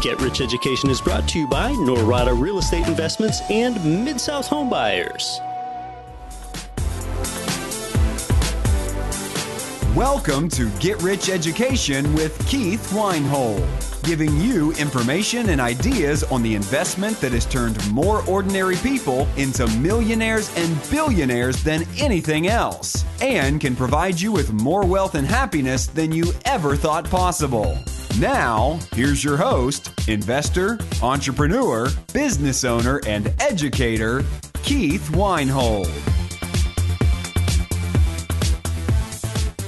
Get Rich Education is brought to you by Norada Real Estate Investments and Mid-South Home Buyers. Welcome to Get Rich Education with Keith Weinhold, giving you information and ideas on the investment that has turned more ordinary people into millionaires and billionaires than anything else, and can provide you with more wealth and happiness than you ever thought possible. Now, here's your host, investor, entrepreneur, business owner, and educator, Keith Weinhold.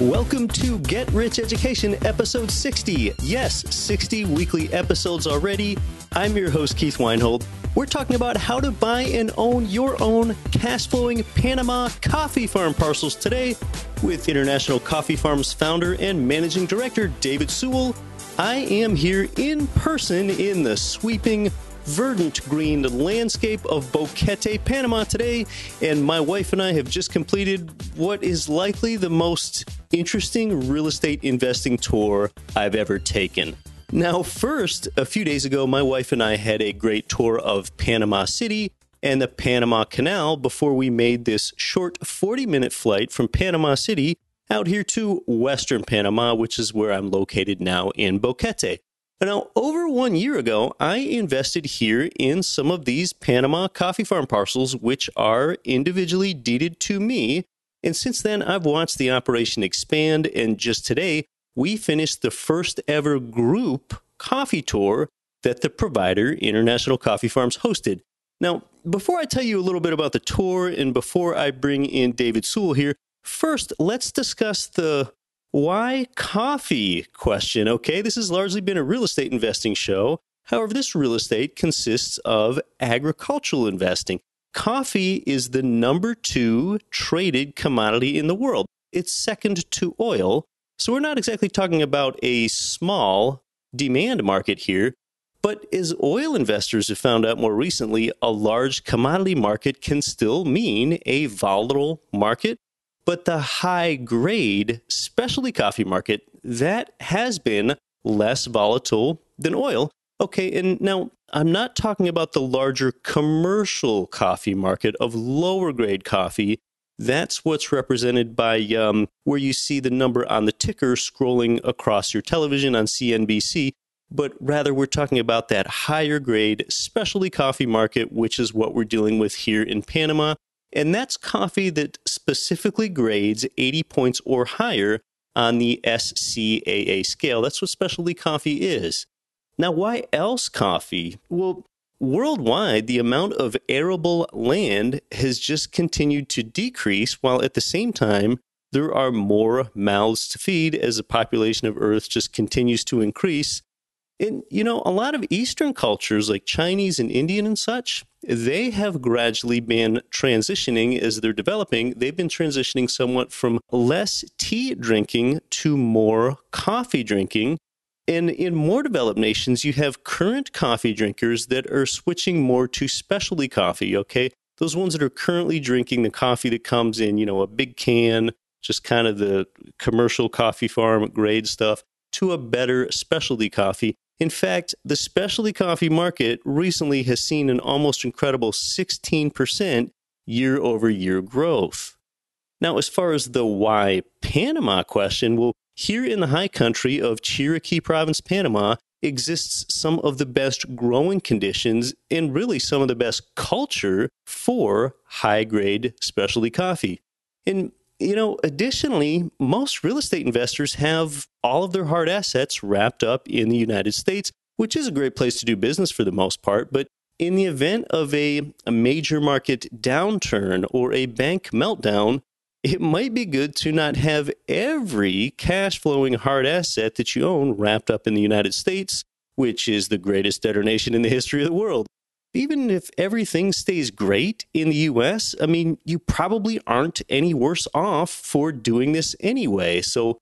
Welcome to Get Rich Education, episode 60. Yes, 60 weekly episodes already. I'm your host, Keith Weinhold. We're talking about how to buy and own your own cash-flowing Panama coffee farm parcels today with International Coffee Farms founder and managing director, David Sewell. I am here in person in the sweeping, verdant green landscape of Boquete, Panama today, and my wife and I have just completed what is likely the most interesting real estate investing tour I've ever taken. Now, first, a few days ago, my wife and I had a great tour of Panama City and the Panama Canal before we made this short 40-minute flight from Panama City out here to Western Panama, which is where I'm located now in Boquete. Now, over 1 year ago, I invested here in some of these Panama coffee farm parcels, which are individually deeded to me. And since then, I've watched the operation expand. And just today, we finished the first ever group coffee tour that the provider, International Coffee Farms, hosted. Now, before I tell you a little bit about the tour and before I bring in David Sewell here, first, let's discuss the why coffee question. Okay, this has largely been a real estate investing show. However, this real estate consists of agricultural investing. Coffee is the number 2 traded commodity in the world. It's second to oil. So we're not exactly talking about a small demand market here. But as oil investors have found out more recently, a large commodity market can still mean a volatile market. But the high-grade specialty coffee market, that has been less volatile than oil. Okay, and now I'm not talking about the larger commercial coffee market of lower-grade coffee. That's what's represented by where you see the number on the ticker scrolling across your television on CNBC. But rather, we're talking about that higher-grade specialty coffee market, which is what we're dealing with here in Panama. And that's coffee that specifically grades 80 points or higher on the SCAA scale. That's what specialty coffee is. Now, why else coffee? Well, worldwide, the amount of arable land has just continued to decrease, while at the same time, there are more mouths to feed as the population of Earth just continues to increase. And, you know, a lot of Eastern cultures like Chinese and Indian and such, they have gradually been transitioning as they're developing. They've been transitioning somewhat from less tea drinking to more coffee drinking. And in more developed nations, you have current coffee drinkers that are switching more to specialty coffee, okay? Those ones that are currently drinking the coffee that comes in, you know, a big can, just kind of the commercial coffee farm grade stuff, to a better specialty coffee. In fact, the specialty coffee market recently has seen an almost incredible 16% year-over-year growth. Now, as far as the why Panama question, well, here in the high country of Chiriquí Province, Panama, exists some of the best growing conditions and really some of the best culture for high-grade specialty coffee. And you know, additionally, most real estate investors have all of their hard assets wrapped up in the United States, which is a great place to do business for the most part. But in the event of a major market downturn or a bank meltdown, it might be good to not have every cash flowing hard asset that you own wrapped up in the United States, which is the greatest debtor nation in the history of the world. Even if everything stays great in the U.S., I mean, you probably aren't any worse off for doing this anyway. So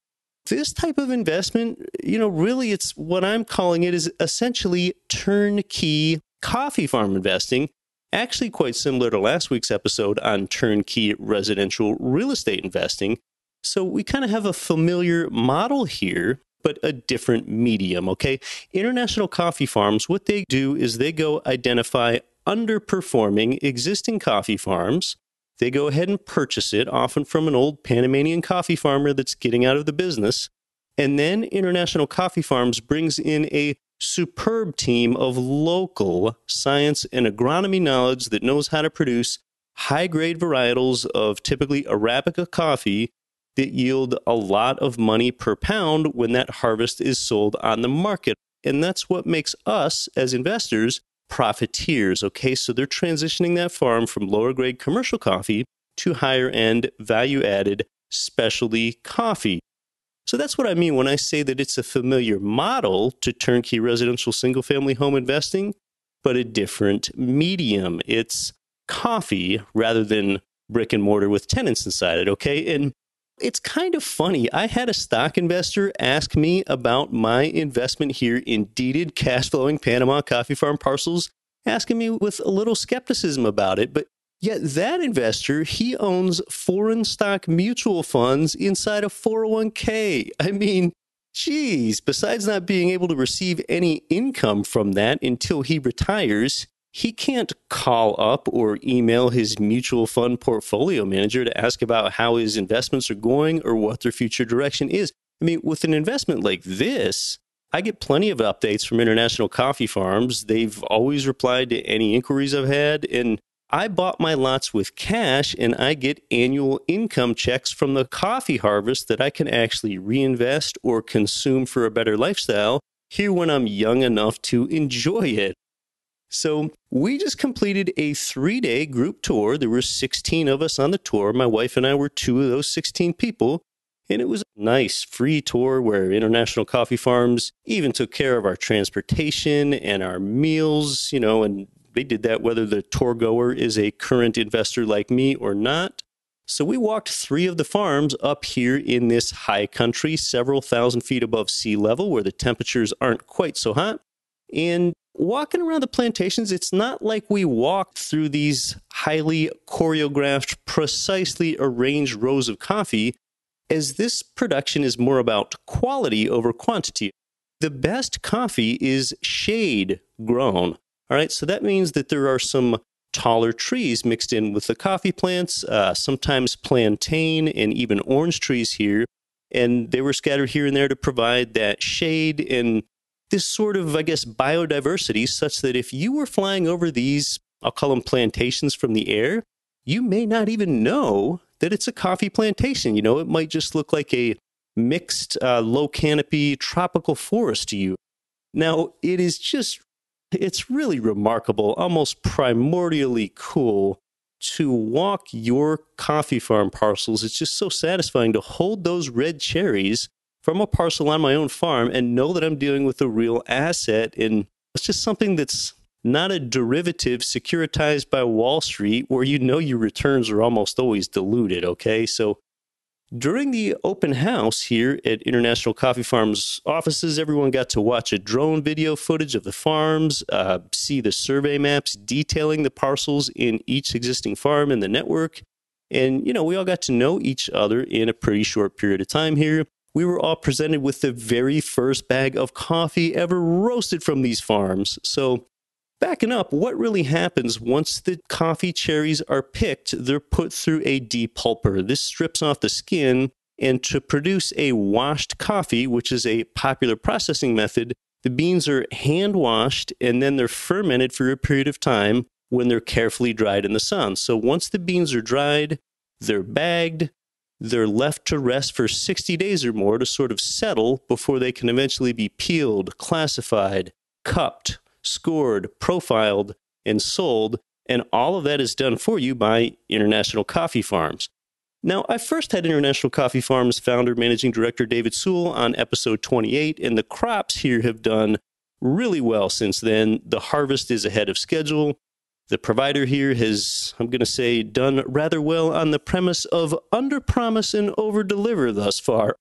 this type of investment, you know, really it's what I'm calling it is essentially turnkey coffee farm investing, actually quite similar to last week's episode on turnkey residential real estate investing. So we kind of have a familiar model here. but a different medium, okay? International Coffee Farms, what they do is they go identify underperforming existing coffee farms. They go ahead and purchase it, often from an old Panamanian coffee farmer that's getting out of the business. And then International Coffee Farms brings in a superb team of local science and agronomy knowledge that knows how to produce high-grade varietals of typically Arabica coffee that yield a lot of money per pound when that harvest is sold on the market. And that's what makes us, as investors, profiteers, okay? So they're transitioning that farm from lower-grade commercial coffee to higher-end, value-added specialty coffee. So that's what I mean when I say that it's a familiar model to turnkey residential single-family home investing, but a different medium. It's coffee rather than brick and mortar with tenants inside it, okay? And it's kind of funny. I had a stock investor ask me about my investment here in deeded cash-flowing Panama coffee farm parcels, asking me with a little skepticism about it. But yet that investor, he owns foreign stock mutual funds inside a 401k. I mean, geez, besides not being able to receive any income from that until he retires, he can't call up or email his mutual fund portfolio manager to ask about how his investments are going or what their future direction is. I mean, with an investment like this, I get plenty of updates from International Coffee Farms. They've always replied to any inquiries I've had, and I bought my lots with cash, and I get annual income checks from the coffee harvest that I can actually reinvest or consume for a better lifestyle here when I'm young enough to enjoy it. So we just completed a 3-day group tour. There were 16 of us on the tour. My wife and I were 2 of those 16 people. And it was a nice free tour where International Coffee Farms even took care of our transportation and our meals, and they did that whether the tour goer is a current investor like me or not. So we walked 3 of the farms up here in this high country, several thousand feet above sea level where the temperatures aren't quite so hot. And walking around the plantations, it's not like we walked through these highly choreographed, precisely arranged rows of coffee, as this production is more about quality over quantity. The best coffee is shade grown. All right, so that means that there are some taller trees mixed in with the coffee plants, sometimes plantain and even orange trees here. And they were scattered here and there to provide that shade and this sort of, biodiversity, such that if you were flying over these, I'll call them plantations from the air, you may not even know that it's a coffee plantation. It might just look like a mixed low canopy tropical forest to you. Now, it's really remarkable, almost primordially cool to walk your coffee farm parcels. It's just so satisfying to hold those red cherries from a parcel on my own farm and know that I'm dealing with a real asset. And it's just something that's not a derivative securitized by Wall Street where your returns are almost always diluted, okay? So during the open house here at International Coffee Farms offices, everyone got to watch a drone video footage of the farms, see the survey maps detailing the parcels in each existing farm in the network. And, we all got to know each other in a pretty short period of time here. We were all presented with the very first bag of coffee ever roasted from these farms. So backing up, what really happens once the coffee cherries are picked, they're put through a depulper. This strips off the skin, and to produce a washed coffee, which is a popular processing method, the beans are hand washed and then they're fermented for a period of time when they're carefully dried in the sun. So once the beans are dried, they're bagged, they're left to rest for 60 days or more to sort of settle before they can eventually be peeled, classified, cupped, scored, profiled, and sold, and all of that is done for you by International Coffee Farms. Now, I first had International Coffee Farms founder, managing director David Sewell on episode 28, and the crops here have done really well since then. The harvest is ahead of schedule. The provider here has, done rather well on the premise of under-promise and over-deliver thus far.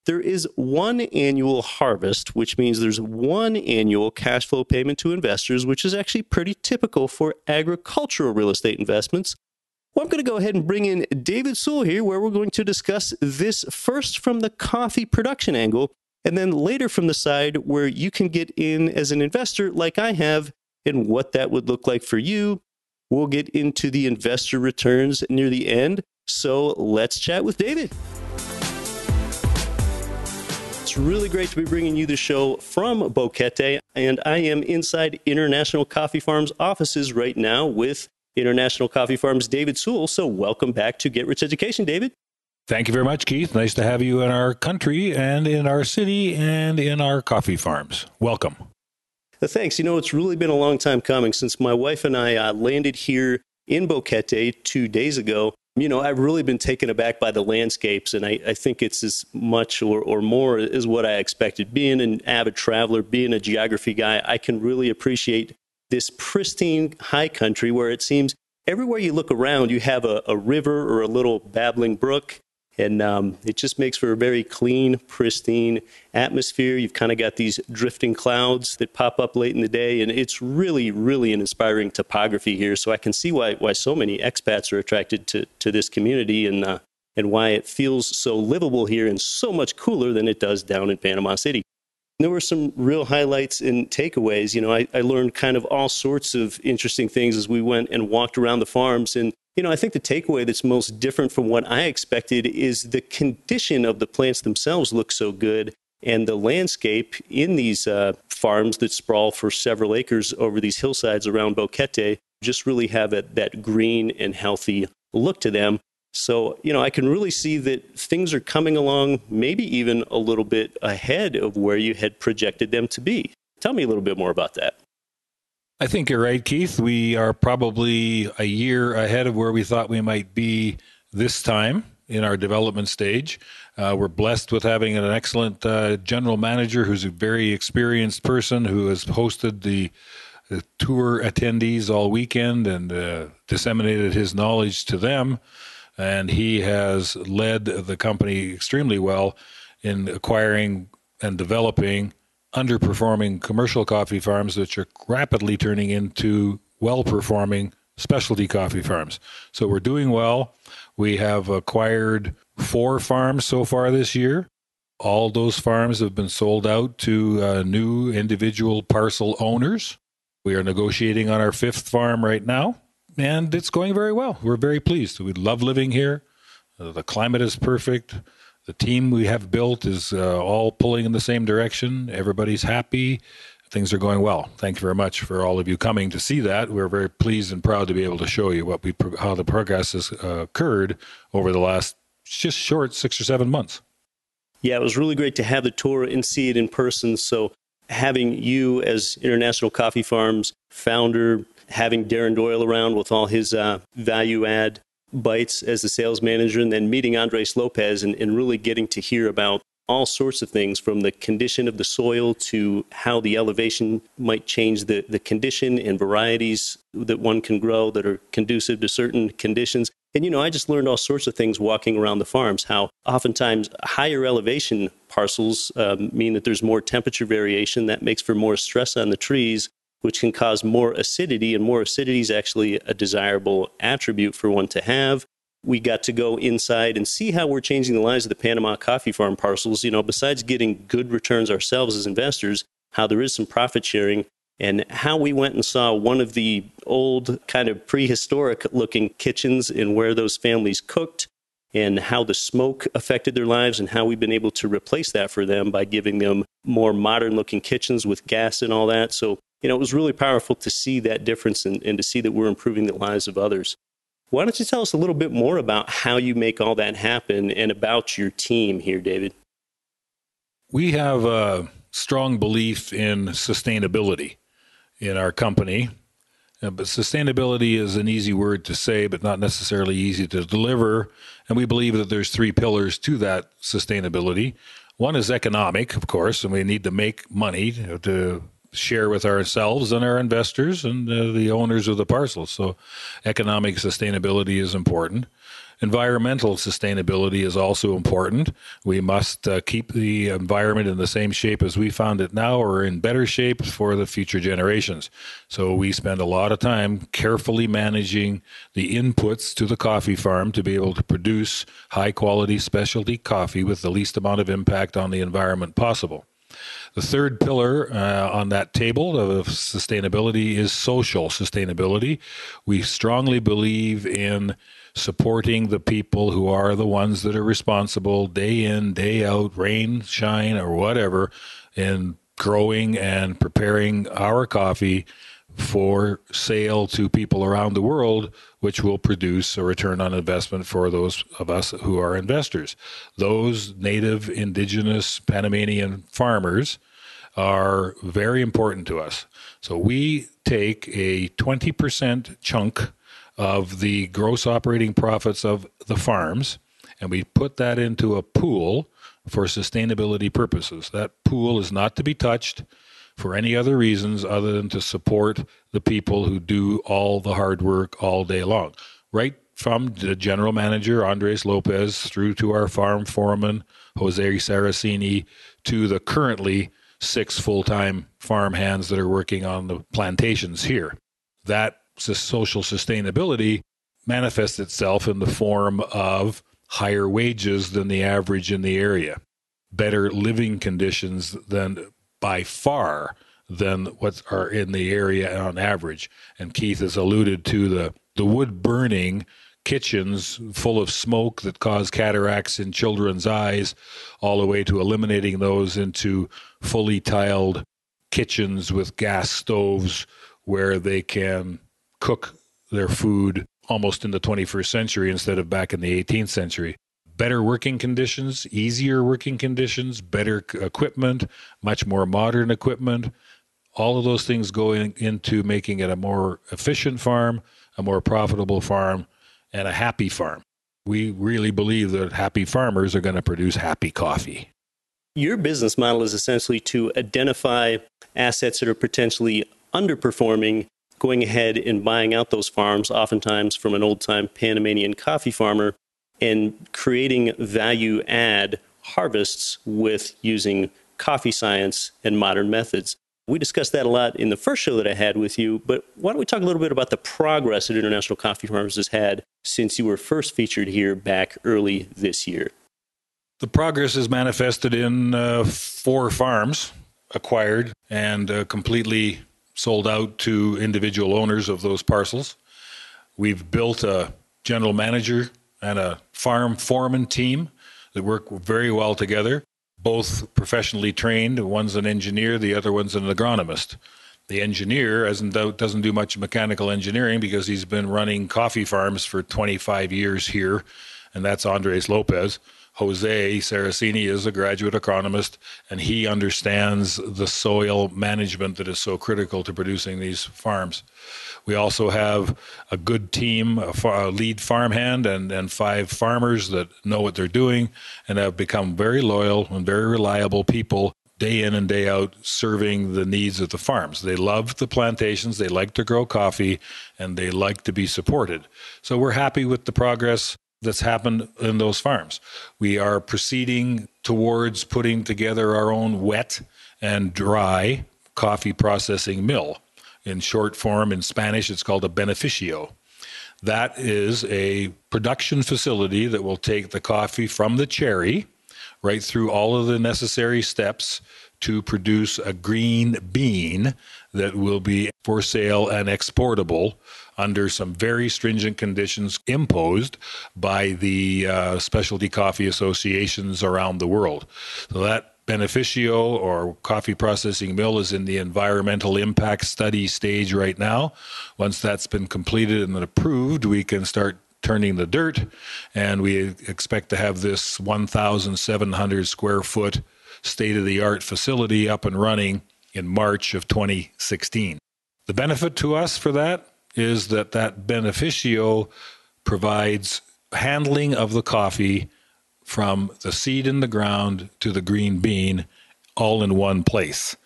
There is one annual harvest, which means there's one annual cash flow payment to investors, which is actually pretty typical for agricultural real estate investments. Well, I'm going to go ahead and bring in David Sewell here, where we're going to discuss this first from the coffee production angle and then later from the side where you can get in as an investor like I have, and what that would look like for you. We'll get into the investor returns near the end. So let's chat with David. It's really great to be bringing you the show from Boquete, and I am inside International Coffee Farms offices right now with International Coffee Farms' David Sewell. So welcome back to Get Rich Education, David. Thank you very much, Keith. Nice to have you in our country and in our city and in our coffee farms. Welcome. Thanks. It's really been a long time coming since my wife and I landed here in Boquete 2 days ago. I've really been taken aback by the landscapes, and I think it's as much or more as what I expected. Being an avid traveler, being a geography guy, I can really appreciate this pristine high country where it seems everywhere you look around, you have a river or a little babbling brook, and it just makes for a very clean, pristine atmosphere. You've kind of got these drifting clouds that pop up late in the day, and it's really, really an inspiring topography here. So I can see why so many expats are attracted to this community and why it feels so livable here and so much cooler than it does down in Panama City. There were some real highlights and takeaways. I learned kind of all sorts of interesting things as we went and walked around the farms. And I think the takeaway that's most different from what I expected is the condition of the plants themselves look so good, and the landscape in these farms that sprawl for several acres over these hillsides around Boquete just really have that green and healthy look to them. So, I can really see that things are coming along maybe even a little bit ahead of where you had projected them to be. Tell me a little bit more about that. I think you're right, Keith. We are probably a year ahead of where we thought we might be this time in our development stage. We're blessed with having an excellent general manager who's a very experienced person who has hosted the tour attendees all weekend and disseminated his knowledge to them. And he has led the company extremely well in acquiring and developing underperforming commercial coffee farms, which are rapidly turning into well-performing specialty coffee farms. So we're doing well. We have acquired 4 farms so far this year. All those farms have been sold out to new individual parcel owners. We are negotiating on our 5th farm right now, and it's going very well. We're very pleased. We love living here. The climate is perfect. The team we have built is all pulling in the same direction. Everybody's happy. Things are going well. Thank you very much for all of you coming to see that. We're very pleased and proud to be able to show you how the progress has occurred over the last just short 6 or 7 months. Yeah, it was really great to have the tour and see it in person. So having you as International Coffee Farms founder, having Darren Doyle around with all his value add bites as the sales manager, and then meeting Andres Lopez and really getting to hear about all sorts of things from the condition of the soil to how the elevation might change the condition and varieties that one can grow that are conducive to certain conditions. And, I just learned all sorts of things walking around the farms, how oftentimes higher elevation parcels mean that there's more temperature variation. That makes for more stress on the trees, which can cause more acidity, and more acidity is actually a desirable attribute for one to have. We got to go inside and see how we're changing the lives of the Panama coffee farm parcels. Besides getting good returns ourselves as investors, how there is some profit sharing, and how we went and saw one of the old kind of prehistoric looking kitchens and where those families cooked, and how the smoke affected their lives, and how we've been able to replace that for them by giving them more modern looking kitchens with gas and all that. So, it was really powerful to see that difference and to see that we're improving the lives of others. Why don't you tell us a little bit more about how you make all that happen and about your team here, David? We have a strong belief in sustainability in our company. But sustainability is an easy word to say, but not necessarily easy to deliver. And we believe that there's 3 pillars to that sustainability. One is economic, of course, and we need to make money to share with ourselves and our investors and the owners of the parcels. So economic sustainability is important. Environmental sustainability is also important. We must keep the environment in the same shape as we found it now, or in better shape for the future generations. So we spend a lot of time carefully managing the inputs to the coffee farm to be able to produce high quality specialty coffee with the least amount of impact on the environment possible. The third pillar on that table of sustainability is social sustainability. We strongly believe in supporting the people who are the ones that are responsible day in, day out, rain, shine, or whatever, in growing and preparing our coffee for sale to people around the world, which will produce a return on investment for those of us who are investors. Those native, indigenous, Panamanian farmers are very important to us. So we take a 20% chunk of the gross operating profits of the farms, and we put that into a pool for sustainability purposes. That pool is not to be touched for any other reasons other than to support the people who do all the hard work all day long. Right from the general manager, Andres Lopez, through to our farm foreman, Jose Saraceni, to the currently 6 full-time farm hands that are working on the plantations here. That social sustainability manifests itself in the form of higher wages than the average in the area, better living conditions than by far than what are in the area on average. And Keith has alluded to the wood burning kitchens full of smoke that cause cataracts in children's eyes, all the way to eliminating those into fully tiled kitchens with gas stoves where they can cook their food almost in the 21st century instead of back in the 18th century. Better working conditions, easier working conditions, better equipment, much more modern equipment. All of those things go into making it a more efficient farm, a more profitable farm, and a happy farm. We really believe that happy farmers are going to produce happy coffee. Your business model is essentially to identify assets that are potentially underperforming, going ahead and buying out those farms, oftentimes from an old-time Panamanian coffee farmer, and creating value-add harvests with using coffee science and modern methods. We discussed that a lot in the first show that I had with you, but why don't we talk a little bit about the progress that International Coffee Farmers has had since you were first featured here back early this year? The progress is manifested in 4 farms acquired and completely sold out to individual owners of those parcels. We've built a general manager and a farm foreman team that work very well together, both professionally trained. One's an engineer, the other one's an agronomist. The engineer doesn't do much mechanical engineering because he's been running coffee farms for 25 years here, and that's Andres Lopez. Jose Saraceni is a graduate agronomist, and he understands the soil management that is so critical to producing these farms. We also have a good team, a lead farmhand, and 5 farmers that know what they're doing and have become very loyal and very reliable people day in and day out serving the needs of the farms. They love the plantations, they like to grow coffee, and they like to be supported. So we're happy with the progress that's happened in those farms. We are proceeding towards putting together our own wet and dry coffee processing mill. In short form, in Spanish, it's called a beneficio. That is a production facility that will take the coffee from the cherry right through all of the necessary steps to produce a green bean that will be for sale and exportable under some very stringent conditions imposed by the specialty coffee associations around the world. So that beneficio or coffee processing mill is in the environmental impact study stage right now. Once that's been completed and approved, we can start turning the dirt, and we expect to have this 1,700 square foot state-of-the-art facility up and running in March of 2016. The benefit to us for that is that beneficio provides handling of the coffee from the seed in the ground to the green bean all in one place.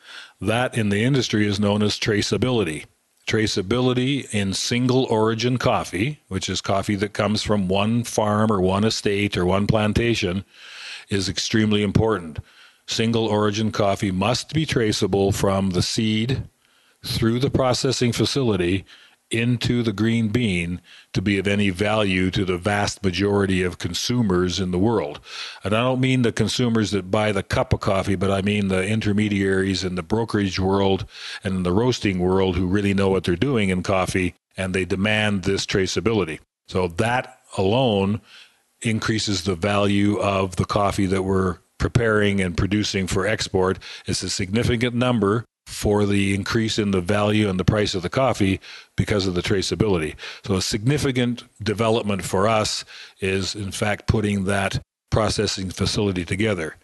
That in the industry is known as traceability. traceability in single origin coffee, which is coffee that comes from one farm or one estate or one plantation, is extremely important. Single origin coffee must be traceable from the seed through the processing facility into the green bean to be of any value to the vast majority of consumers in the world. And I don't mean the consumers that buy the cup of coffee, but I mean the intermediaries in the brokerage world and in the roasting world who really know what they're doing in coffee, and they demand this traceability. So that alone increases the value of the coffee that we're preparing and producing for export. It's a significant number for the increase in the value and the price of the coffee because of the traceability. So a significant development for us is, in fact, putting that processing facility together.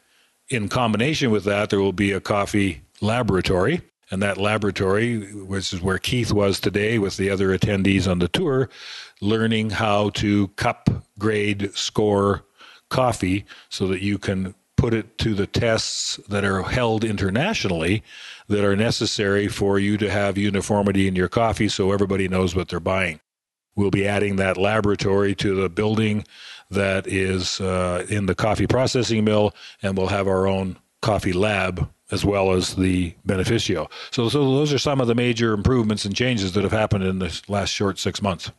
In combination with that, there will be a coffee laboratory, and that laboratory, which is where Keith was today with the other attendees on the tour, learning how to cup, grade, score coffee so that you can put it to the tests that are held internationally that are necessary for you to have uniformity in your coffee so everybody knows what they're buying. We'll be adding that laboratory to the building that is in the coffee processing mill, and we'll have our own coffee lab as well as the beneficio. So those are some of the major improvements and changes that have happened in this last short 6 months.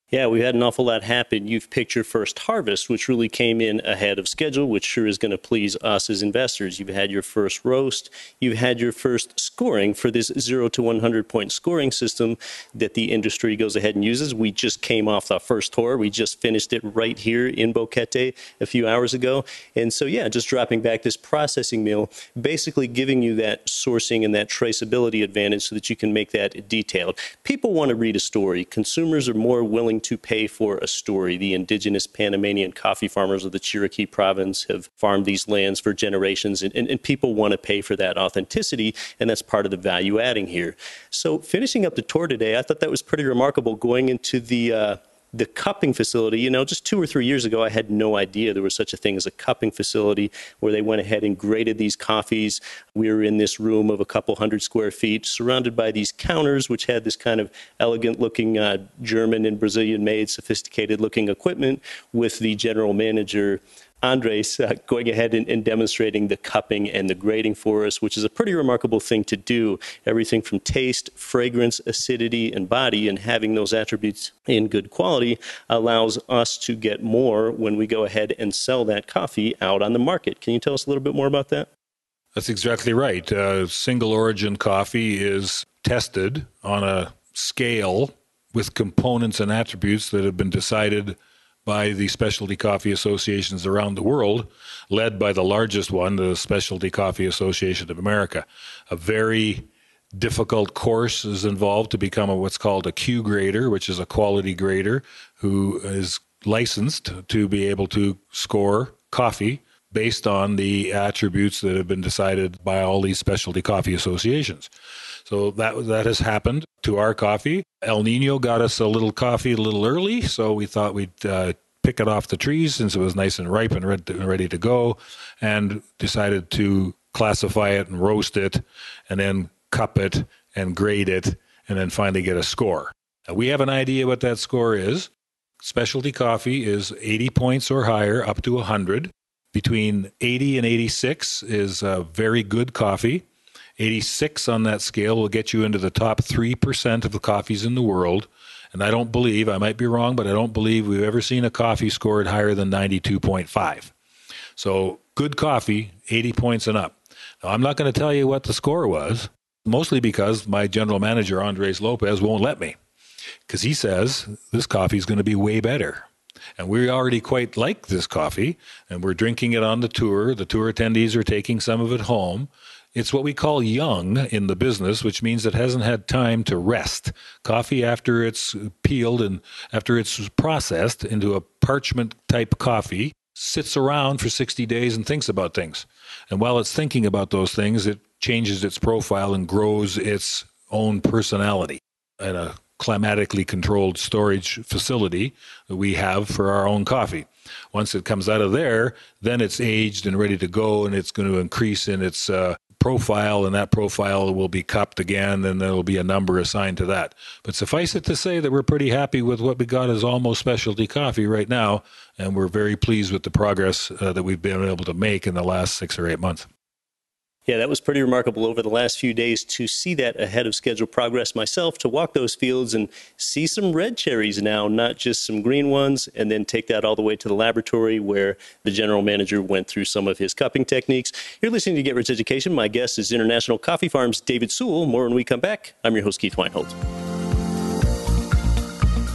Yeah, we had an awful lot happen. You've picked your first harvest, which really came in ahead of schedule, which sure is going to please us as investors. You've had your first roast. You've had your first scoring for this 0 to 100 point scoring system that the industry goes ahead and uses. We just came off the first tour. We just finished it right here in Boquete a few hours ago. And so, yeah, just dropping back this processing mill, basically giving you that sourcing and that traceability advantage so that you can make that detailed. People want to read a story. Consumers are more willing to pay for a story. The indigenous Panamanian coffee farmers of the Chiriquí province have farmed these lands for generations, and people want to pay for that authenticity, and that's part of the value adding here. So finishing up the tour today, I thought that was pretty remarkable going into the cupping facility. You know, just 2 or 3 years ago, I had no idea there was such a thing as a cupping facility where they went ahead and graded these coffees. We were in this room of a couple hundred square feet, surrounded by these counters, which had this kind of elegant-looking German and Brazilian-made, sophisticated-looking equipment with the general manager, Andres, going ahead and demonstrating the cupping and the grading for us, which is a pretty remarkable thing to do. Everything from taste, fragrance, acidity, and body, and having those attributes in good quality allows us to get more when we go ahead and sell that coffee out on the market. Can you tell us a little bit more about that? That's exactly right. Single origin coffee is tested on a scale with components and attributes that have been decided by the specialty coffee associations around the world, led by the largest one, the Specialty Coffee Association of America. A very difficult course is involved to become what's called a Q grader, which is a quality grader who is licensed to be able to score coffee based on the attributes that have been decided by all these specialty coffee associations. So that has happened to our coffee. El Nino got us a little coffee a little early, so we thought we'd pick it off the trees since it was nice and ripe and ready to go, and decided to classify it and roast it and then cup it and grade it and then finally get a score. Now, we have an idea what that score is. Specialty coffee is 80 points or higher up to 100. Between 80 and 86 is very good coffee. 86 on that scale will get you into the top 3% of the coffees in the world. And I don't believe, I might be wrong, but I don't believe we've ever seen a coffee scored higher than 92.5. So good coffee, 80 points and up. Now, I'm not going to tell you what the score was, mostly because my general manager, Andres Lopez, won't let me, because he says this coffee is going to be way better. And we already quite like this coffee, and we're drinking it on the tour. The tour attendees are taking some of it home. It's what we call young in the business, which means it hasn't had time to rest. Coffee, after it's peeled and after it's processed into a parchment-type coffee, sits around for 60 days and thinks about things. And while it's thinking about those things, it changes its profile and grows its own personality at a climatically controlled storage facility that we have for our own coffee. Once it comes out of there, then it's aged and ready to go, and it's going to increase in its profile, and that profile will be cupped again, and there will be a number assigned to that. But suffice it to say that we're pretty happy with what we got as Almost Specialty Coffee right now, and we're very pleased with the progress that we've been able to make in the last 6 or 8 months. Yeah, that was pretty remarkable over the last few days to see that ahead of schedule progress myself, to walk those fields and see some red cherries now, not just some green ones, and then take that all the way to the laboratory where the general manager went through some of his cupping techniques. You're listening to Get Rich Education. My guest is International Coffee Farms' David Sewell. More when we come back. I'm your host, Keith Weinhold.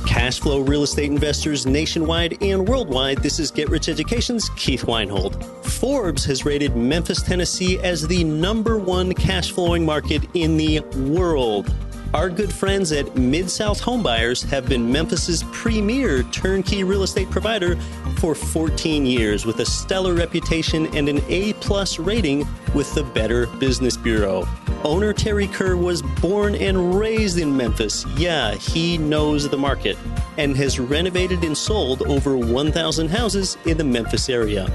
Cash flow real estate investors nationwide and worldwide, this is Get Rich Education's Keith Weinhold. Forbes has rated Memphis, Tennessee as the #1 cash flowing market in the world. Our good friends at Mid-South Homebuyers have been Memphis's premier turnkey real estate provider for 14 years with a stellar reputation and an A+ rating with the Better Business Bureau. Owner Terry Kerr was born and raised in Memphis. Yeah, he knows the market and has renovated and sold over 1,000 houses in the Memphis area.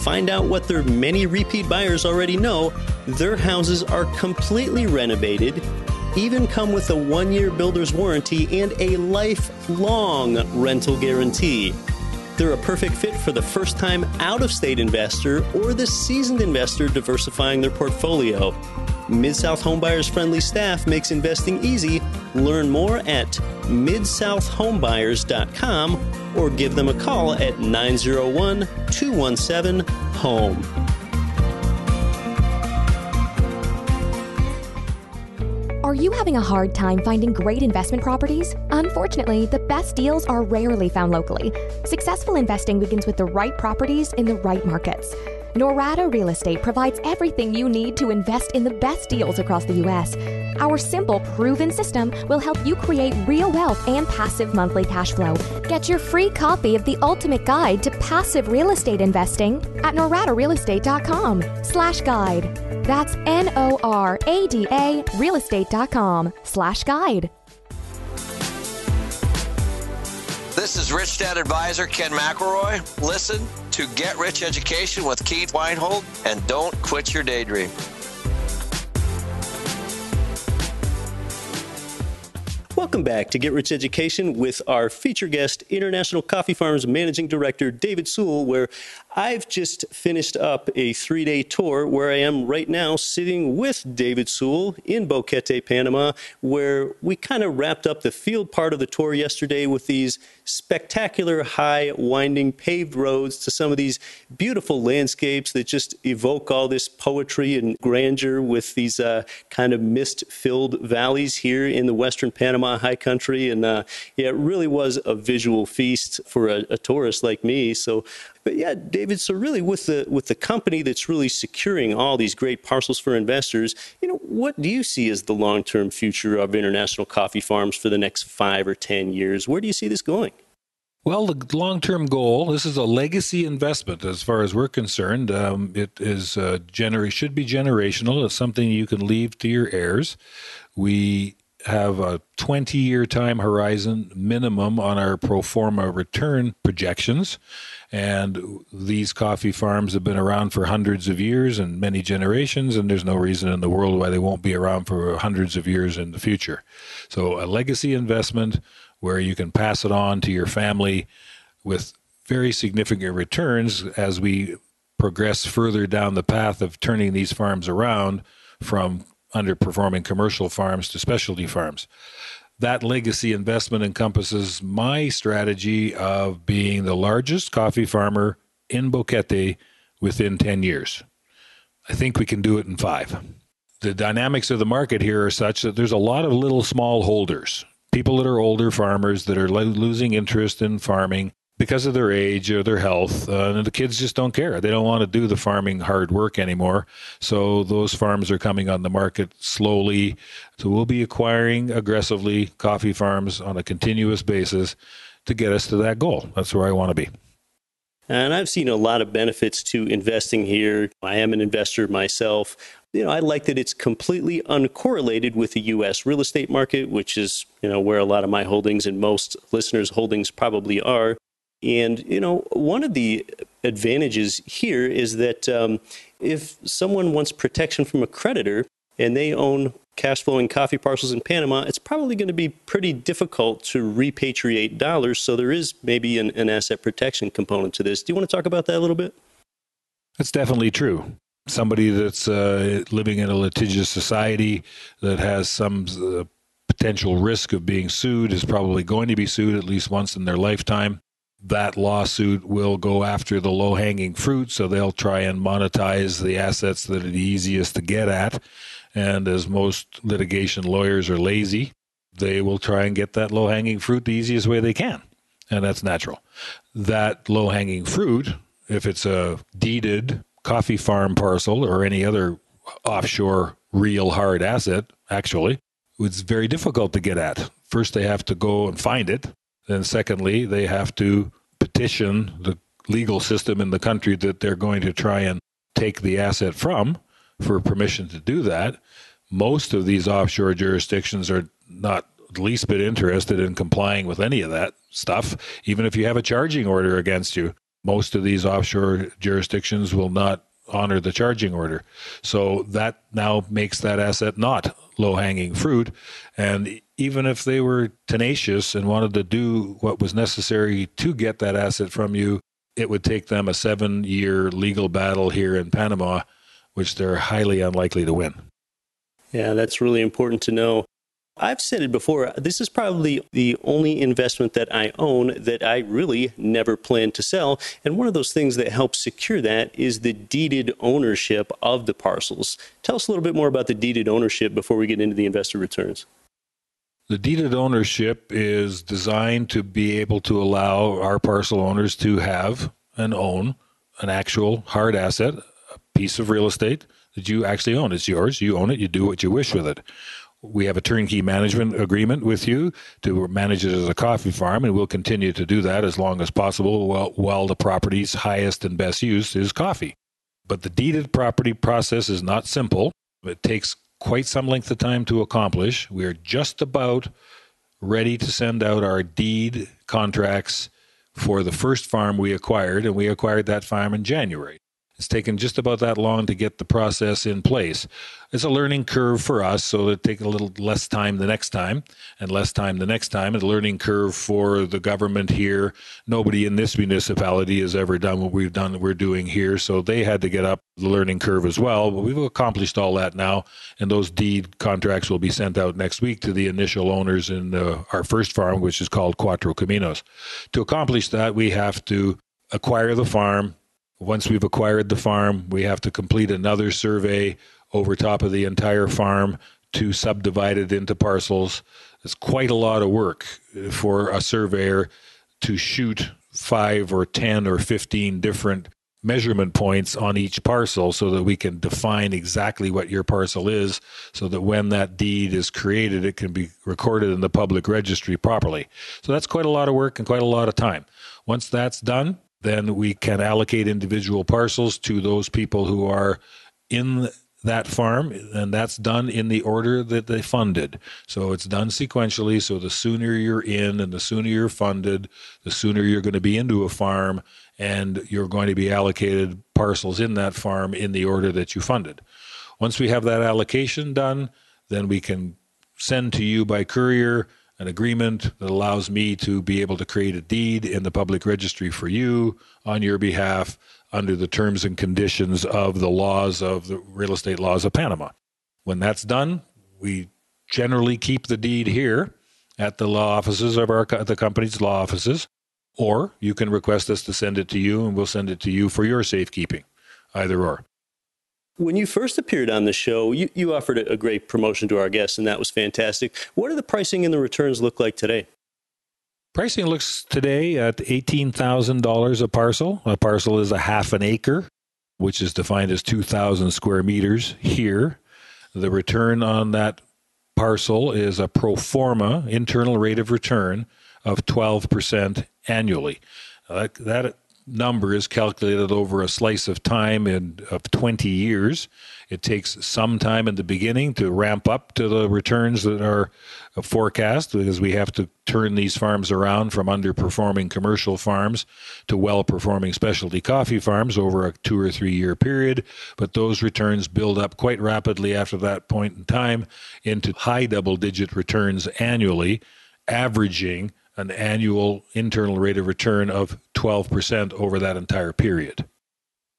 Find out what their many repeat buyers already know. Their houses are completely renovated, even come with a 1-year builder's warranty and a lifelong rental guarantee. They're a perfect fit for the first-time out-of-state investor or the seasoned investor diversifying their portfolio. Mid-South Homebuyers' friendly staff makes investing easy. Learn more at midsouthhomebuyers.com or give them a call at 901-217-HOME. Are you having a hard time finding great investment properties? Unfortunately, the best deals are rarely found locally. Successful investing begins with the right properties in the right markets. Norada Real Estate provides everything you need to invest in the best deals across the U.S. Our simple, proven system will help you create real wealth and passive monthly cash flow. Get your free copy of the ultimate guide to passive real estate investing at noradarealestate.com/guide. That's NORADA realestate.com/guide. This is Rich Dad Advisor Ken McElroy. Listen to Get Rich Education with Keith Weinhold and don't quit your daydream. Welcome back to Get Rich Education with our feature guest, International Coffee Farms Managing Director David Sewell, where I've just finished up a 3-day tour where I am right now sitting with David Sewell in Boquete, Panama, where we kind of wrapped up the field part of the tour yesterday with these spectacular, high, winding paved roads to some of these beautiful landscapes that just evoke all this poetry and grandeur with these kind of mist-filled valleys here in the western Panama high country. And yeah, it really was a visual feast for a tourist like me. So, but yeah, David, so really with the company that's really securing all these great parcels for investors, what do you see as the long-term future of International Coffee Farms for the next 5 or 10 years? Where do you see this going? Well, the long-term goal, this is a legacy investment as far as we're concerned. It is should be generational. It's something you can leave to your heirs. We have a 20-year time horizon minimum on our pro forma return projections. And these coffee farms have been around for hundreds of years and many generations, and there's no reason in the world why they won't be around for hundreds of years in the future. So a legacy investment where you can pass it on to your family with very significant returns as we progress further down the path of turning these farms around from underperforming commercial farms to specialty farms. That legacy investment encompasses my strategy of being the largest coffee farmer in Boquete within 10 years. I think we can do it in 5. The dynamics of the market here are such that there's a lot of little small holders, people that are older farmers that are losing interest in farming because of their age or their health, and the kids just don't care. They don't want to do the farming hard work anymore. So those farms are coming on the market slowly. So we'll be acquiring aggressively coffee farms on a continuous basis to get us to that goal. That's where I want to be. And I've seen a lot of benefits to investing here. I am an investor myself. I like that it's completely uncorrelated with the U.S. real estate market, which is, where a lot of my holdings and most listeners' holdings probably are. And, one of the advantages here is that If someone wants protection from a creditor and they own cash flowing coffee parcels in Panama, it's probably going to be pretty difficult to repatriate dollars. So there is maybe an asset protection component to this. Do you want to talk about that a little bit? That's definitely true. Somebody that's living in a litigious society that has some potential risk of being sued is probably going to be sued at least once in their lifetime. That lawsuit will go after the low-hanging fruit, so they'll try and monetize the assets that are the easiest to get at. And as most litigation lawyers are lazy, they will try and get that low-hanging fruit the easiest way they can. And that's natural. That low-hanging fruit, if it's a deeded coffee farm parcel or any other offshore real hard asset, actually, it's very difficult to get at. First, they have to go and find it. Then secondly, they have to petition the legal system in the country that they're going to try and take the asset from for permission to do that. Most of these offshore jurisdictions are not the least bit interested in complying with any of that stuff. Even if you have a charging order against you, most of these offshore jurisdictions will not honor the charging order. So that now makes that asset not low-hanging fruit. And even if they were tenacious and wanted to do what was necessary to get that asset from you, it would take them a 7-year legal battle here in Panama, which they're highly unlikely to win. Yeah, that's really important to know. I've said it before, this is probably the only investment that I own that I really never plan to sell. And one of those things that helps secure that is the deeded ownership of the parcels. Tell us a little bit more about the deeded ownership before we get into the investor returns. The deeded ownership is designed to be able to allow our parcel owners to have and own an actual hard asset, a piece of real estate that you actually own. It's yours. You own it. You do what you wish with it. We have a turnkey management agreement with you to manage it as a coffee farm, and we'll continue to do that as long as possible while the property's highest and best use is coffee. But the deeded property process is not simple. It takes quite some length of time to accomplish. We're just about ready to send out our deed contracts for the first farm we acquired, and we acquired that farm in January. It's taken just about that long to get the process in place. It's a learning curve for us, so it'll take a little less time the next time, and less time the next time. It's a learning curve for the government here. Nobody in this municipality has ever done what we're doing here, so they had to get up the learning curve as well. But we've accomplished all that now, and those deed contracts will be sent out next week to the initial owners in our first farm, which is called Cuatro Caminos. To accomplish that, we have to acquire the farm. Once we've acquired the farm, we have to complete another survey over top of the entire farm to subdivide it into parcels. It's quite a lot of work for a surveyor to shoot 5 or 10 or 15 different measurement points on each parcel so that we can define exactly what your parcel is, so that when that deed is created, it can be recorded in the public registry properly. So that's quite a lot of work and quite a lot of time. Once that's done, then we can allocate individual parcels to those people who are in that farm, and that's done in the order that they funded. So it's done sequentially, so the sooner you're in and the sooner you're funded, the sooner you're going to be into a farm, and you're going to be allocated parcels in that farm in the order that you funded. Once we have that allocation done, then we can send to you by courier an agreement that allows me to be able to create a deed in the public registry for you on your behalf under the terms and conditions of the laws of the real estate laws of Panama. When that's done, we generally keep the deed here at the law offices of the company's law offices, or you can request us to send it to you and we'll send it to you for your safekeeping, either or. When you first appeared on the show, you offered a great promotion to our guests, and that was fantastic. What do the pricing and the returns look like today? Pricing looks today at $18,000 a parcel. A parcel is a half an acre, which is defined as 2,000 square meters here. The return on that parcel is a pro forma internal rate of return of 12% annually. That number is calculated over a slice of time of 20 years. It takes some time in the beginning to ramp up to the returns that are forecast, because we have to turn these farms around from underperforming commercial farms to well-performing specialty coffee farms over a 2 or 3 year period. But those returns build up quite rapidly after that point in time into high double-digit returns annually, averaging an annual internal rate of return of 12% over that entire period.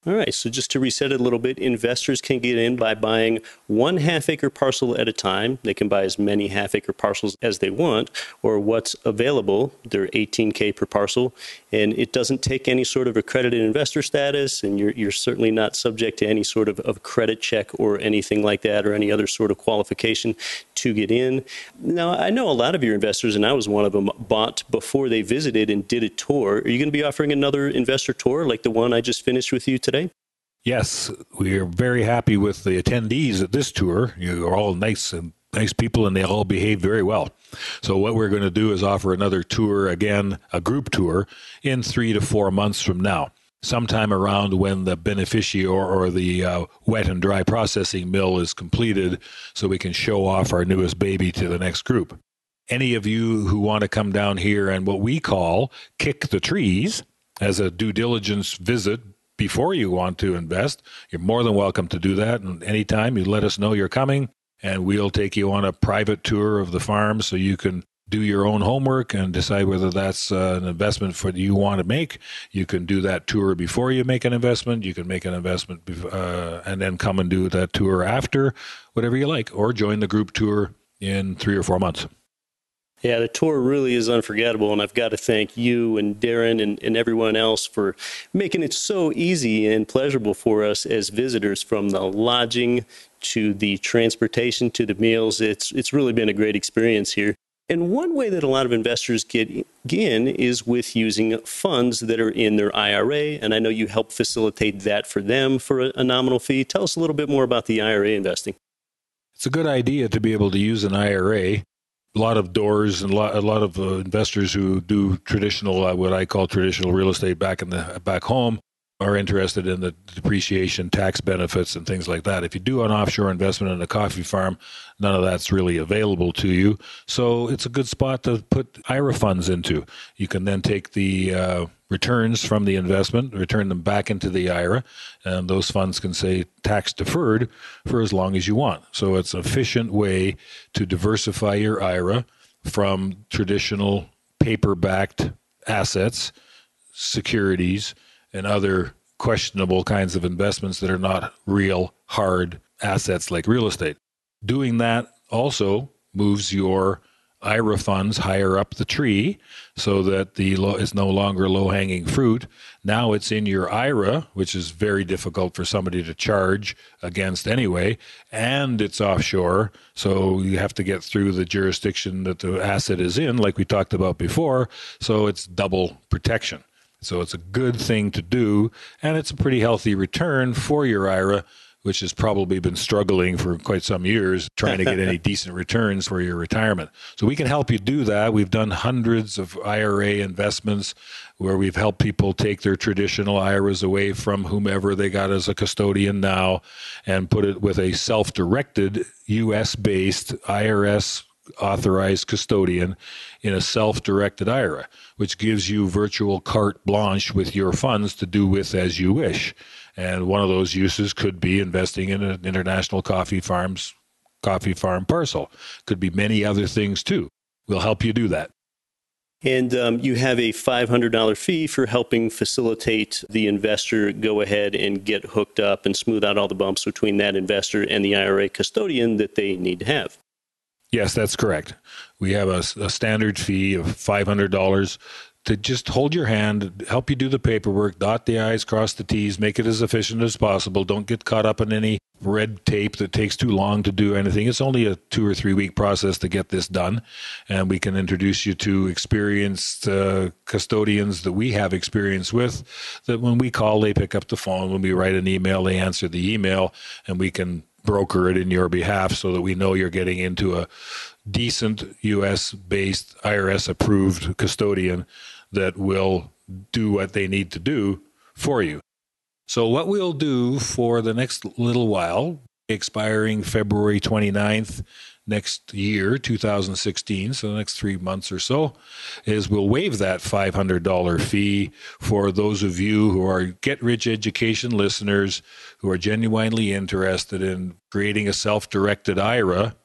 All right, so just to reset it a little bit, investors can get in by buying 1 half-acre parcel at a time. They can buy as many half-acre parcels as they want, or what's available. They're $18K per parcel, and it doesn't take any sort of accredited investor status, and you're certainly not subject to any sort of credit check or anything like that, or any other sort of qualification to get in. Now, I know a lot of your investors, and I was one of them, bought before they visited and did a tour. Are you going to be offering another investor tour like the one I just finished with you today? Yes, we are very happy with the attendees at this tour. You are all nice people, and they all behave very well. So what we're going to do is offer another tour, again, a group tour, in 3 to 4 months from now, sometime around when the beneficiary or the wet and dry processing mill is completed, so we can show off our newest baby to the next group. Any of you who want to come down here and what we call kick the trees as a due diligence visit before you want to invest, you're more than welcome to do that. And anytime you let us know you're coming, and we'll take you on a private tour of the farm so you can do your own homework and decide whether that's an investment you want to make. You can do that tour before you make an investment. You can make an investment and then come and do that tour after, whatever you like, or join the group tour in 3 or 4 months. Yeah, the tour really is unforgettable, and I've got to thank you and Darren and everyone else for making it so easy and pleasurable for us as visitors, from the lodging to the transportation to the meals. It's really been a great experience here. And one way that a lot of investors get in is with using funds that are in their IRA, and I know you help facilitate that for them for a nominal fee. Tell us a little bit more about the IRA investing. It's a good idea to be able to use an IRA. A lot of doors and a lot of investors who do traditional, what I call traditional real estate back home, are interested in the depreciation tax benefits and things like that. If you do an offshore investment in a coffee farm, none of that's really available to you. So it's a good spot to put IRA funds into. You can then take the returns from the investment, return them back into the IRA, and those funds can say tax deferred for as long as you want. So it's an efficient way to diversify your IRA from traditional paper-backed assets, securities, and other questionable kinds of investments that are not real hard assets like real estate. Doing that also moves your IRA funds higher up the tree so that it's no longer low-hanging fruit. Now it's in your IRA, which is very difficult for somebody to charge against anyway, and it's offshore, so you have to get through the jurisdiction that the asset is in, like we talked about before, so it's double protection. So it's a good thing to do, and it's a pretty healthy return for your IRA, which has probably been struggling for quite some years, trying to get any decent returns for your retirement. So we can help you do that. We've done hundreds of IRA investments where we've helped people take their traditional IRAs away from whomever they got as a custodian now and put it with a self-directed U.S.-based IRS authorized custodian in a self-directed IRA, which gives you virtual carte blanche with your funds to do with as you wish. And one of those uses could be investing in an international coffee farm parcel. Could be many other things too. We'll help you do that. And you have a $500 fee for helping facilitate the investor go ahead and get hooked up and smooth out all the bumps between that investor and the IRA custodian that they need to have. Yes, that's correct. We have a standard fee of $500 to just hold your hand, help you do the paperwork, dot the I's, cross the T's, make it as efficient as possible. Don't get caught up in any red tape that takes too long to do anything. It's only a 2 or 3 week process to get this done. And we can introduce you to experienced custodians that we have experience with, that when we call, they pick up the phone. When we write an email, they answer the email, and we can broker it in your behalf so that we know you're getting into a decent U.S.-based, IRS-approved custodian that will do what they need to do for you. So what we'll do for the next little while, expiring February 29th next year, 2016, so the next 3 months or so, is we'll waive that $500 fee for those of you who are Get Rich Education listeners who are genuinely interested in creating a self-directed IRA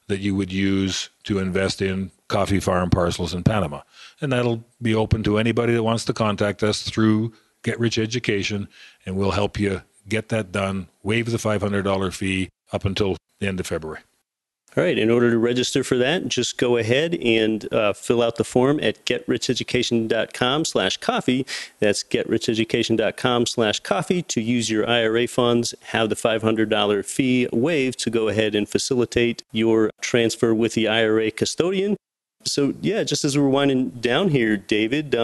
that you would use to invest in coffee farm parcels in Panama. And that'll be open to anybody that wants to contact us through Get Rich Education, and we'll help you get that done, waive the $500 fee up until the end of February. All right. In order to register for that, just go ahead and fill out the form at getricheducation.com/coffee. That's getricheducation.com/coffee to use your IRA funds, have the $500 fee waived to go ahead and facilitate your transfer with the IRA custodian. So, yeah, just as we're winding down here, David,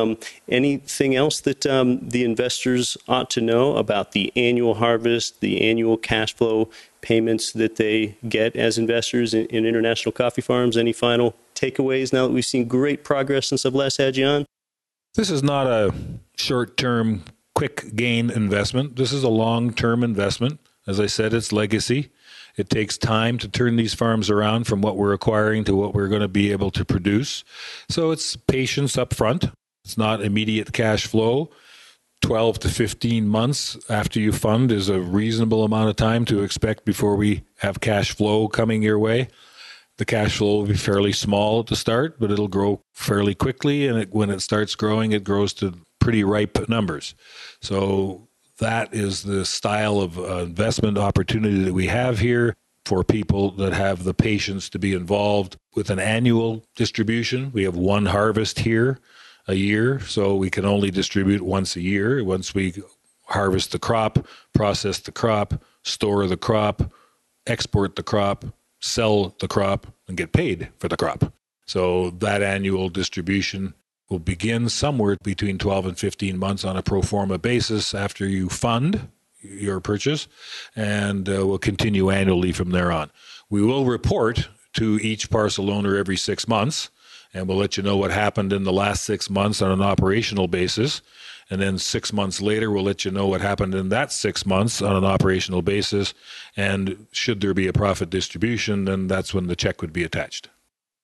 anything else that the investors ought to know about the annual harvest, the annual cash flow payments that they get as investors in international coffee farms? Any final takeaways now that we've seen great progress since I've last had you on? This is not a short-term, quick gain investment. This is a long-term investment. As I said, it's legacy. It takes time to turn these farms around from what we're acquiring to what we're going to be able to produce. So it's patience up front. It's not immediate cash flow. 12 to 15 months after you fund is a reasonable amount of time to expect before we have cash flow coming your way. The cash flow will be fairly small at the start, but it'll grow fairly quickly. And when it starts growing, it grows to pretty ripe numbers. So that is the style of investment opportunity that we have here for people that have the patience to be involved with an annual distribution. We have one harvest here a year, so we can only distribute once a year. Once we harvest the crop, process the crop, store the crop, export the crop, sell the crop, and get paid for the crop. So that annual distribution will begin somewhere between 12 and 15 months on a pro forma basis after you fund your purchase, and will continue annually from there on. We will report to each parcel owner every 6 months, and we'll let you know what happened in the last 6 months on an operational basis. And then 6 months later, we'll let you know what happened in that 6 months on an operational basis. And should there be a profit distribution, then that's when the check would be attached.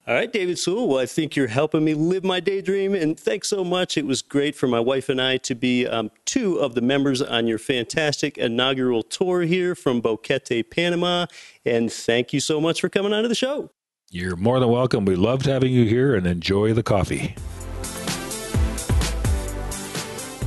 All right, David Sewell. Well, I think you're helping me live my daydream, and thanks so much. It was great for my wife and I to be two of the members on your fantastic inaugural tour here from Boquete, Panama. And thank you so much for coming on to the show. You're more than welcome. We loved having you here, and enjoy the coffee.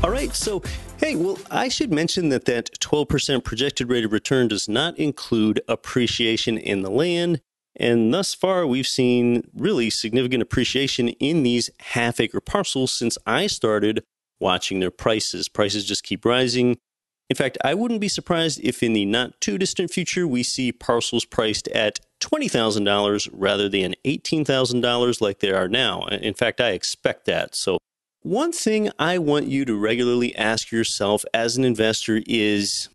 All right, so, hey, well, I should mention that 12% projected rate of return does not include appreciation in the land. And thus far, we've seen really significant appreciation in these half-acre parcels since I started watching their prices. Prices just keep rising. In fact, I wouldn't be surprised if in the not-too-distant future, we see parcels priced at $20,000 rather than $18,000 like they are now. In fact, I expect that. So one thing I want you to regularly ask yourself as an investor is,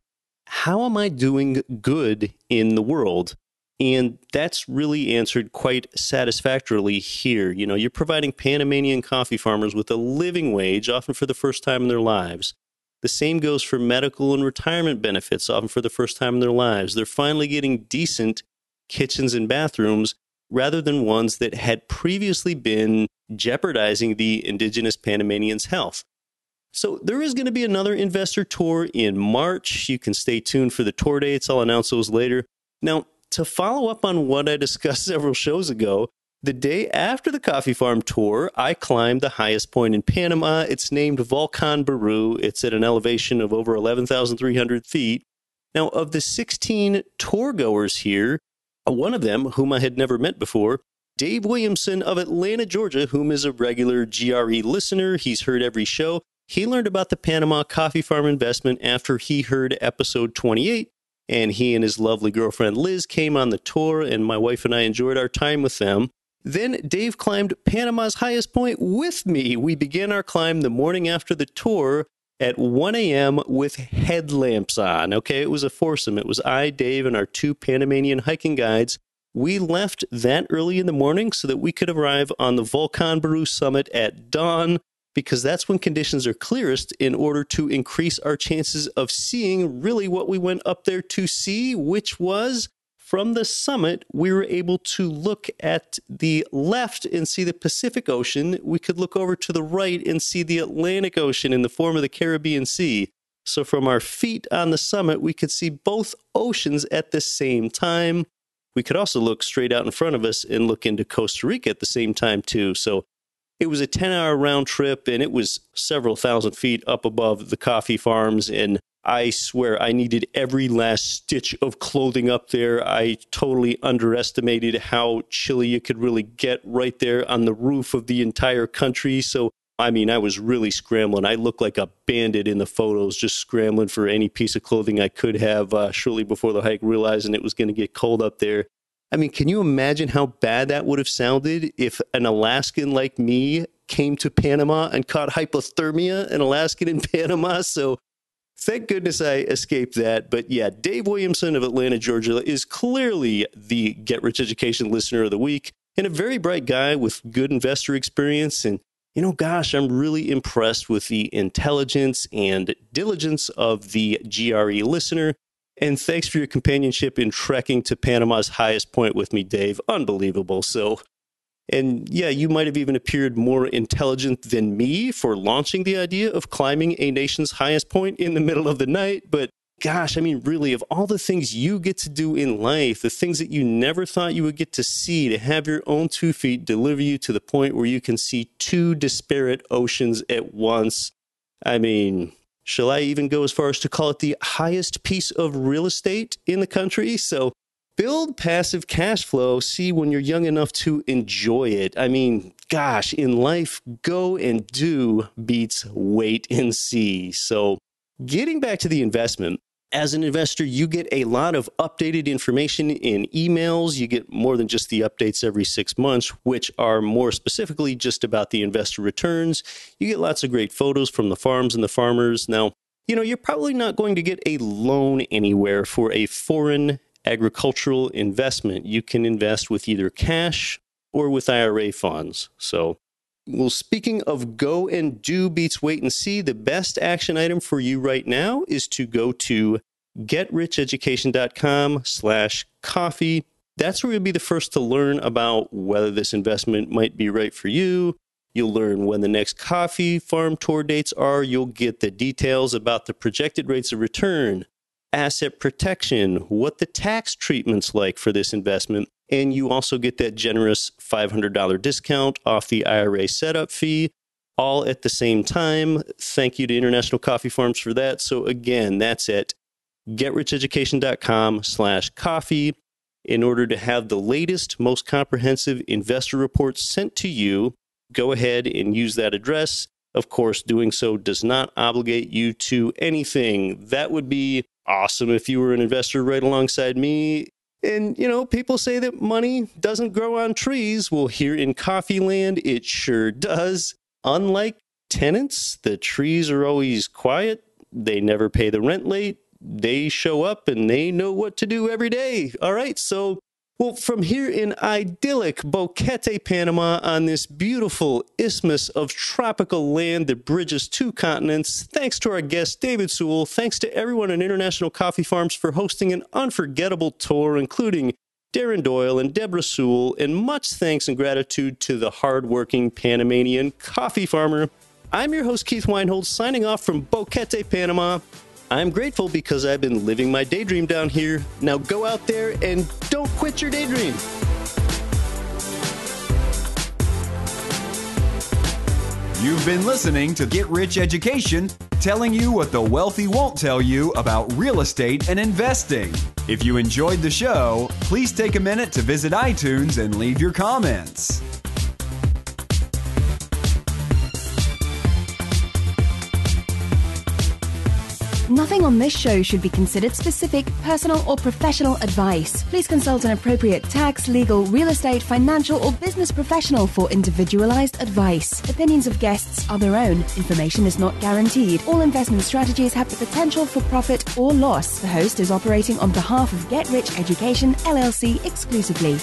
how am I doing good in the world? And that's really answered quite satisfactorily here. You know, you're providing Panamanian coffee farmers with a living wage, often for the first time in their lives. The same goes for medical and retirement benefits, often for the first time in their lives. They're finally getting decent kitchens and bathrooms rather than ones that had previously been jeopardizing the indigenous Panamanians' health. So there is going to be another investor tour in March. You can stay tuned for the tour dates. I'll announce those later. Now, to follow up on what I discussed several shows ago, the day after the coffee farm tour, I climbed the highest point in Panama. It's named Volcan Baru. It's at an elevation of over 11,300 feet. Now, of the 16 tour goers here, one of them, whom I had never met before, Dave Williamson of Atlanta, Georgia, whom is a regular GRE listener. He's heard every show. He learned about the Panama coffee farm investment after he heard episode 28. And he and his lovely girlfriend Liz came on the tour, and my wife and I enjoyed our time with them. Then Dave climbed Panama's highest point with me. We began our climb the morning after the tour at 1 a.m. with headlamps on. Okay, it was a foursome. It was I, Dave, and our two Panamanian hiking guides. We left that early in the morning so that we could arrive on the Volcan Baru summit at dawn. because that's when conditions are clearest in order to increase our chances of seeing really what we went up there to see, which was from the summit, we were able to look at the left and see the Pacific Ocean. We could look over to the right and see the Atlantic Ocean in the form of the Caribbean Sea. So from our feet on the summit, we could see both oceans at the same time. We could also look straight out in front of us and look into Costa Rica at the same time, too. So it was a 10-hour round trip, and it was several thousand feet up above the coffee farms. And I swear I needed every last stitch of clothing up there. I totally underestimated how chilly it could really get right there on the roof of the entire country. So, I mean, I was really scrambling. I looked like a bandit in the photos, just scrambling for any piece of clothing I could have shortly before the hike, realizing it was going to get cold up there. I mean, can you imagine how bad that would have sounded if an Alaskan like me came to Panama and caught hypothermia, an Alaskan in Panama? So thank goodness I escaped that. But yeah, Dave Williamson of Atlanta, Georgia is clearly the Get Rich Education Listener of the Week and a very bright guy with good investor experience. And, you know, gosh, I'm really impressed with the intelligence and diligence of the GRE listener. And thanks for your companionship in trekking to Panama's highest point with me, Dave. Unbelievable. So, and yeah, you might have even appeared more intelligent than me for launching the idea of climbing a nation's highest point in the middle of the night. But gosh, I mean, really, of all the things you get to do in life, the things that you never thought you would get to see, to have your own 2 feet deliver you to the point where you can see 2 disparate oceans at once. I mean, shall I even go as far as to call it the highest piece of real estate in the country? So build passive cash flow, see when you're young enough to enjoy it. I mean, gosh, in life, go and do beats wait and see. So getting back to the investment, as an investor, you get a lot of updated information in emails. You get more than just the updates every 6 months, which are more specifically just about the investor returns. You get lots of great photos from the farms and the farmers. Now, you know, you're probably not going to get a loan anywhere for a foreign agricultural investment. You can invest with either cash or with IRA funds. So, well, speaking of go and do beats wait and see, the best action item for you right now is to go to getricheducation.com/coffee. That's where you'll be the first to learn about whether this investment might be right for you. You'll learn when the next coffee farm tour dates are. You'll get the details about the projected rates of return, asset protection, what the tax treatment's like for this investment. And you also get that generous $500 discount off the IRA setup fee, all at the same time. Thank you to International Coffee Farms for that. So again, that's at getricheducation.com/coffee. In order to have the latest, most comprehensive investor reports sent to you, go ahead and use that address. Of course, doing so does not obligate you to anything. That would be awesome if you were an investor right alongside me. And, you know, people say that money doesn't grow on trees. Well, here in coffee land, it sure does. Unlike tenants, the trees are always quiet. They never pay the rent late. They show up and they know what to do every day. All right, so, well, from here in idyllic Boquete, Panama, on this beautiful isthmus of tropical land that bridges 2 continents, thanks to our guest, David Sewell, thanks to everyone at International Coffee Farms for hosting an unforgettable tour, including Darren Doyle and Deborah Sewell, and much thanks and gratitude to the hardworking Panamanian coffee farmer. I'm your host, Keith Weinhold, signing off from Boquete, Panama. I'm grateful because I've been living my daydream down here. Now go out there and don't quit your daydream. You've been listening to Get Rich Education, telling you what the wealthy won't tell you about real estate and investing. If you enjoyed the show, please take a minute to visit iTunes and leave your comments. Nothing on this show should be considered specific, personal, or professional advice. Please consult an appropriate tax, legal, real estate, financial, or business professional for individualized advice. Opinions of guests are their own. Information is not guaranteed. All investment strategies have the potential for profit or loss. The host is operating on behalf of Get Rich Education, LLC exclusively.